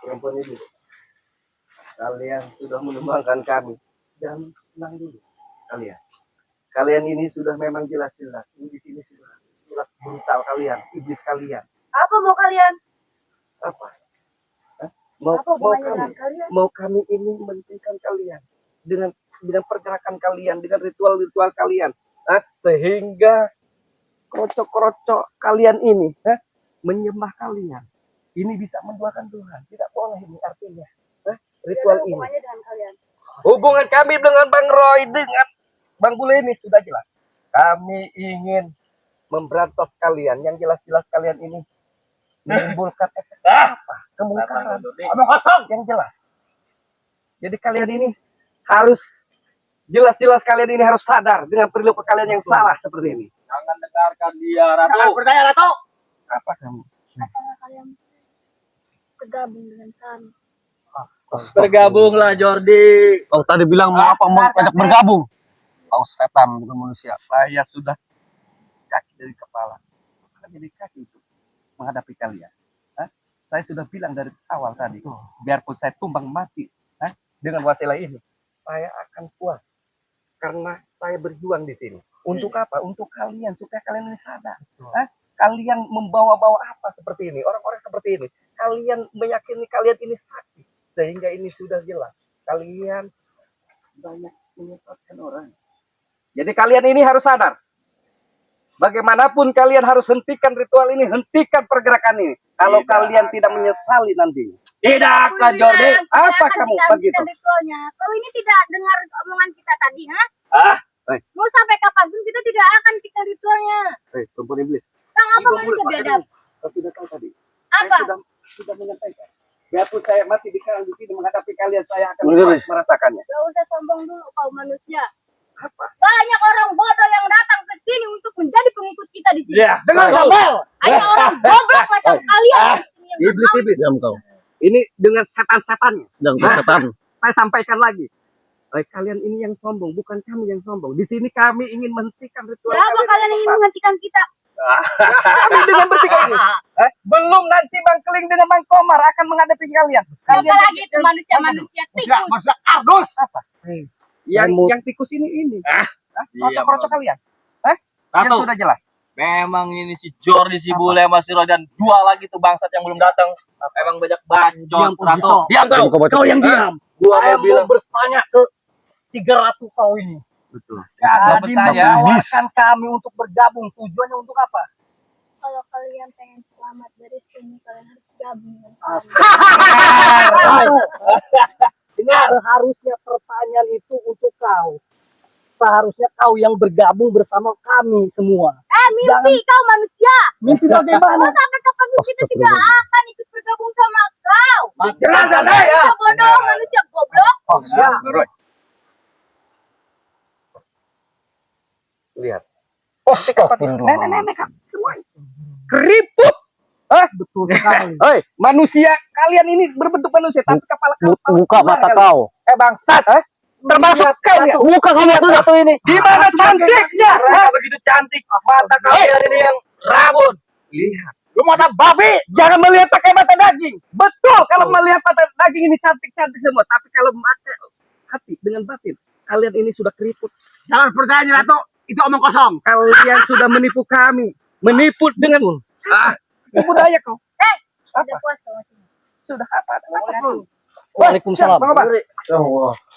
Perempuan ini, kalian sudah menumbangkan kami. Dan tenang dulu, kalian ini sudah memang jelas-jelas. Ini di sini sudah jelas brutal kalian, iblis kalian. Apa mau kalian? Apa? Mau kami ini menghentikan kalian dengan pergerakan kalian, dengan ritual-ritual kalian, sehingga krocok-krocok kalian ini menyembah kalian. Ini bisa menduakan Tuhan. Tidak boleh ini artinya. Ritual ini. Hubungannya dengan kalian? Hubungan kami dengan Bang Roy, dengan Bang Bule ini sudah jelas. Kami ingin memberantas kalian. Yang jelas-jelas kalian ini menimbulkan efek apa? Kemungkaran. Omong kosong yang jelas. Jadi kalian ini harus jelas-jelas kalian ini harus sadar dengan perilaku kalian yang salah seperti ini. Jangan dengarkan dia, Ratu. Jangan percaya, Ratu. Apa kamu? Apakah kalian bergabung dengan kami? Bergabunglah, Jordi. Kau tadi bilang mau apa? Mau ajak bergabung? Kau setan bukan manusia. Saya sudah kaki dari kepala, jadi kaki itu menghadapi kalian. Saya sudah bilang dari awal tadi, biarpun saya tumbang mati dengan wasilah ini, saya akan puas karena saya berjuang di sini. Untuk apa? Untuk kalian, supaya kalian ini sadar. Kalian membawa-bawa apa seperti ini? Orang-orang seperti ini. Kalian meyakini kalian ini sakti. Sehingga ini sudah jelas. Kalian banyak menyesatkan orang. Jadi kalian ini harus sadar. Bagaimanapun kalian harus hentikan ritual ini. Hentikan pergerakan ini. Kalau kalian tidak menyesali nanti. Tidak, Kak Jordi. Apa kamu begitu? Ritualnya. Kau ini tidak dengar omongan kita tadi, Mau sampai kapanpun kita tidak akan tinggal ritualnya. Perempuan iblis. Kang, apa manusia biadab? Kau sudah tahu tadi. Apa? Saya sudah menyampaikan. Biarpun saya mati di di sini menghadapi kalian, saya akan merasakannya. Gak usah sombong dulu kau manusia. Apa? Banyak orang bodoh yang datang ke sini untuk menjadi pengikut kita di sini. Ya, Dengan sombong. Hanya orang goblok macam kalian. Iblis. Diam kau. Ini dengan setan-setannya. Setan. Saya sampaikan lagi. Kalian ini yang sombong, bukan kami yang sombong. Di sini kami ingin menghentikan ritual. Kenapa kalian ingin menghentikan kita? Kami dengan bertiga ini. Belum nanti Bang Keling dengan Bang Komar akan menghadapi kalian. Apalagi itu manusia-manusia tikus. Manusia kardus. Apa? Yang tikus ini. Krocok kalian. Yang Ratu. sudah jelas. Memang ini si Jordi, si Bule, masih Roy, dan dua lagi tuh bangsat yang belum datang. Emang banyak bancot, Ratu. Diam kau yang diam. Gua Saya mau bilang bertanya ke 300 kau ini. betul. Jadi menawarkan kami untuk bergabung. Tujuannya untuk apa? Kalau kalian pengen selamat dari sini, kalian harus gabung dengan kami. Ini seharusnya pertanyaan itu untuk kau. Seharusnya kau yang bergabung bersama kami semua. Mimpi kau manusia. Mimpi bagaimana? Mau sampai kapanpun kita tidak akan ikut bergabung sama kau. Manusia bodoh, manusia goblok. Lihat. Nenek-nenek semua keriput. Betul sekali. Manusia kalian ini berbentuk manusia tapi kepala kau. Buka mata kau. Bangsat, termasuk kau ya. Buka kamu satu ini. Gimana cantiknya? Begitu cantik mata kalian ini yang rabun. Lihat. Lu mata babi, jangan melihat pakai mata daging. Betul, kalau melihat mata daging ini cantik-cantik semua, tapi kalau mata hati dengan batin, kalian ini sudah keriput. Jangan percaya, Ratu. Itu omong kosong. Kalian sudah menipu kami. Menipu dengan budaya kau. Sudah puas kau. Sudah apa? Waalaikumsalam.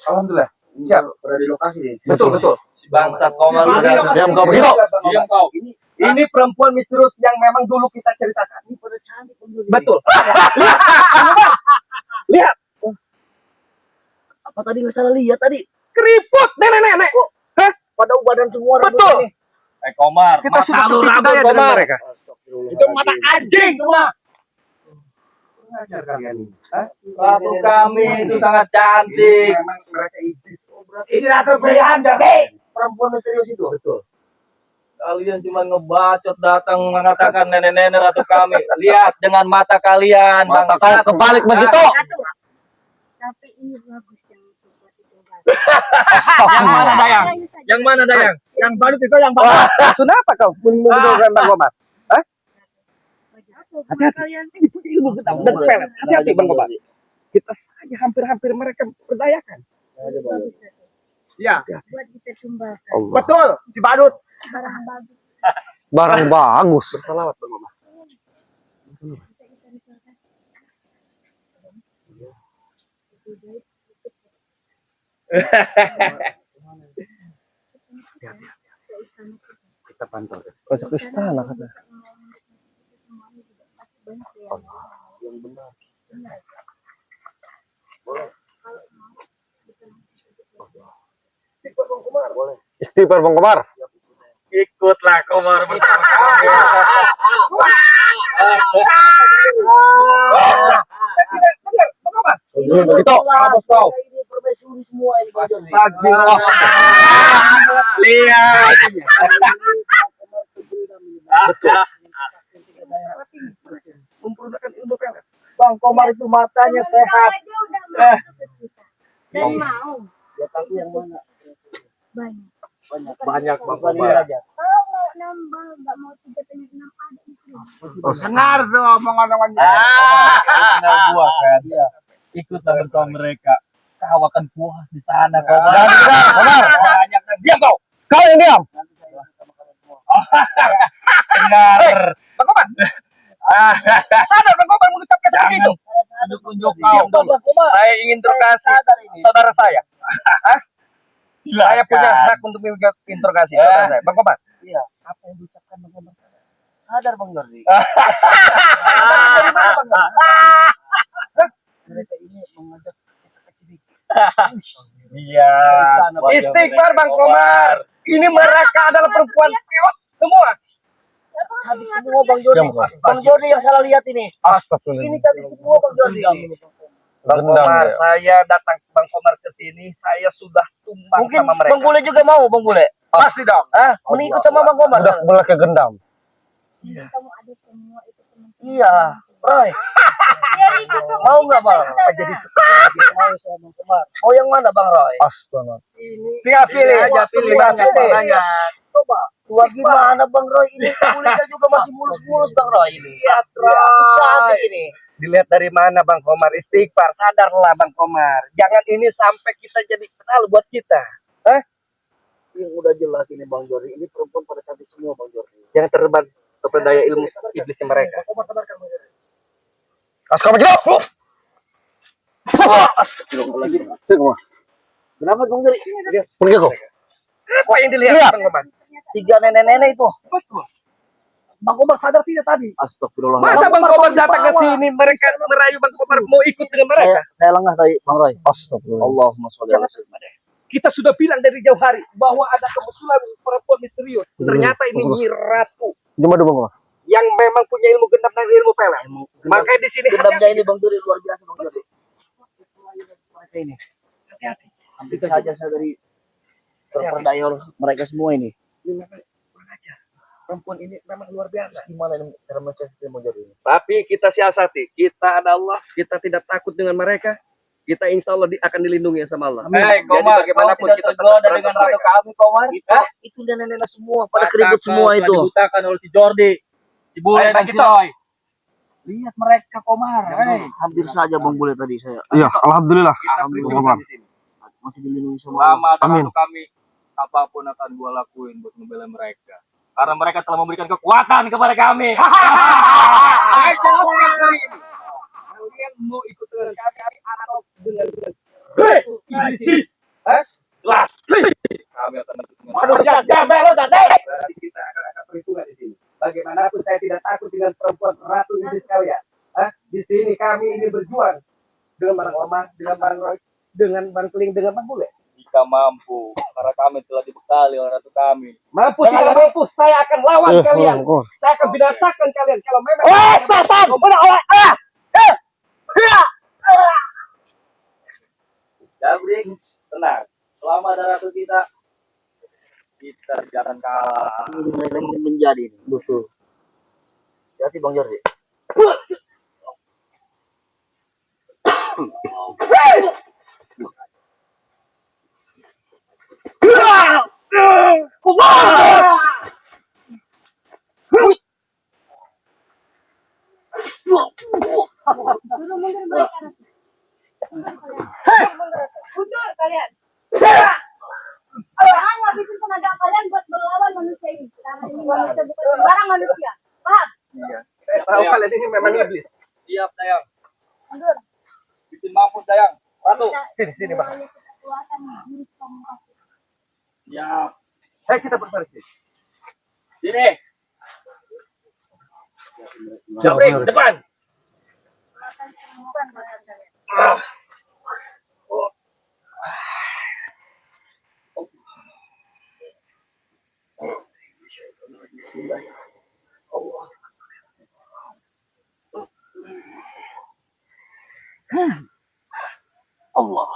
Alhamdulillah. Siap. Berada di lokasi nih. Betul. Si bangsat Komar. Diam kau begitu. Diam kau. Ini perempuan misterius yang memang dulu kita ceritakan. Ini pada cantik. Betul. Lihat. Apa tadi nggak salah lihat tadi? Keriput nenek-nenek. Pada badan semua. Betul. Komar. Kita sudah lu tertipu rabun, daya dengan Komar. mereka. Itu mata anjing semua. Ngajar kalian ini. Ratu kami itu sangat cantik. Memang mereka iblis. Ini ratu pilihan, Jordi. Perempuan misterius itu. Betul. Kalian cuma ngebacot datang mengatakan nenek-nenek ratu kami. Lihat dengan mata kalian. Mata bangsat. kau kebalik begitu. Tapi ini bagus yang untuk buat dicoba. Yang mana Dayang? Yang mana Dayang? Yang balut itu yang balut. Kenapa kau menggunakan Bang Komar? Hati-hati. Ini punya ilmu gedam dan pelet. Hati-hati Bang Komar. Kita saja hampir-hampir mereka berdayakan. Iya. Buat kita tumbalkan. Betul. Si badut. Barang bagus. Barang bagus. Bersalawat Bang Komar. Kita pantau. Pojok istana kata. Yang benar. Istighfar Bang Komar. Ikutlah Komar bersama kami. Begitu. Apa kau? Ini permaisuri semua ini Bang Joni. Lihat. Mempergunakan ilmu pelet. Bang Komar itu matanya sehat. Aja udah masuk ke kita. Dan mau. Ya tapi yang mana? Banyak. Banyak Bang Komar. aja. Kalau mau nambah, nggak mau 3 ada di sini. Benar tuh omongan-omongannya. Kenal gua kan. Ikutlah bersama mereka. Kau akan puas di sana kau. Banyak dan diam kau. Kau yang diam. Benar. Bang Komar. Sadar Bang Komar mengucapkan seperti itu. Tunjuk kau. Bang Komar. Saya ingin interogasi saudara saya. Saya punya hak untuk interogasi saudara saya. Bang Komar. Iya. Apa yang diucapkan Bang Komar? Sadar Bang Jordi. Dari mana Bang Komar? Mereka ini mengajak kita ke Cibiki. Iya. Istighfar Bang Komar. Ini mereka adalah perempuan pewat semua. Habis semua Bang Jordi. Bang Jordi yang salah lihat ini. Astagfirullah. Ini tadi semua Bang Jordi. Bang Dendam Komar, ya. saya datang Bang Komar ke sini, saya sudah tumbang Mungkin sama mereka. Bang Bule juga mau, Bang Bule. Pasti dong. Ah, mengikut sama Bang Komar. Budak budak ke gendam. Kamu ada semua itu teman. Iya, Roy. Ya ikut sama Mau kita nggak Bang? sana. Jadi mau sama Bang Komar. Oh yang mana Bang Roy? Astaga. Tinggal pilih Ini aja, aja, pilih pilih banyak. banyak. Banyak. Coba. Wah gimana Bang Roy ini? Kulitnya juga masih mulus-mulus Bang Roy ini. Lihat, Cantik ini. Dilihat dari mana Bang Komar? Istighfar, sadarlah Bang Komar. Jangan ini sampai kita jadi kenal buat kita. Yang udah jelas ini Bang Jordi. Ini perempuan pada cantik semua Bang Jordi. Jangan terlibat kepedaya ilmu iblis mereka. Askar begitu. Kenapa Bang Jordi? Pergi kau. Apa yang dilihat Iya. Bang Komar? 3 nenek-nenek itu. Betul. Bang Komar sadar tidak tadi? Astagfirullah. Masa Bang Komar datang ke sini, mereka merayu Bang Komar mau ikut dengan mereka? Saya lengah tadi Bang Roy. Astagfirullah. Allahumma sholli ala sayyidina. Kita sudah bilang dari jauh hari bahwa ada kebetulan perempuan misterius. Ternyata ini Nyi Ratu Cuma dulu Bang Komar. yang memang punya ilmu gendam dan ilmu pelet. Makanya di sini Gendamnya ini Bang Jordi luar biasa Bang Jordi. mereka ini. Hati-hati. Hampir saja saya dari terperdaya oleh mereka semua ini. Ini memang kurang ajar. Perempuan ini memang luar biasa. Gimana ini cara mencari Bang Jordi ini? Tapi kita siasati. Kita ada Allah. Kita tidak takut dengan mereka. Kita insya Allah akan dilindungi sama Allah. Hei, Jadi Komar, bagaimanapun kau tidak kita tetap tergoda dengan berantas ratu mereka. kami, Komar. Itu nenek-nenek semua pada keribut semua itu. Dibutakan oleh si Jordi, si Bule Hei, dan Bang si Gito. Roy. Lihat mereka, Komar. Hei. Hampir saja Bang Bule tadi saya. Iya, alhamdulillah. Kita Bang beri Komar. di sini. Masih dilindungi sama Allah. Selama ada Amin. ratu kami, apapun akan gua lakuin buat membela mereka. Karena mereka telah memberikan kekuatan kepada kami. Kalian mau ikut dengan kami atau dengan Isis. Jelas. Kami akan Manusia gembel lo tadi. Berarti kita akan perhitungan di sini. Bagaimanapun saya tidak takut dengan perempuan ratu ini sekalian. Di sini kami ini berjuang dengan Bang Omar, dengan Bang Roy, dengan Bang Keling, dengan Bang Bule. jika mampu, karena kami telah dibekali oleh ratu kami. Mampu tidak mampu, saya akan lawan kalian. Saya akan binasakan kalian kalau memang. Setan! Jabrik, tenang. Selama ada ratu kita jangan kalah. Ini mereka ingin menjadi ini. Betul. Jadi Bang Jordi. kalian ini memang iblis. Siap, Dayang. Mundur. Bikin mampus, Dayang. Satu. Sini, Bang. Kita keluarkan jurus pamungkas. Siap. Ayo kita berbaris. Sini. Jabrik, depan. Keluarkan pamungkas badan kalian. Ah. Allah.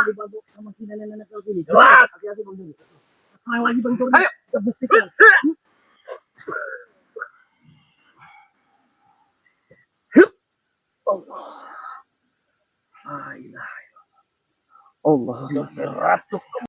Dibantu sama si nenek-nenek kau ini. Jelas. Hati-hati Bang Joni. Sekarang lagi Bang Joni. Ayo. Kita buktikan. Allah. La ilaha illallah. Allah. Rasuk.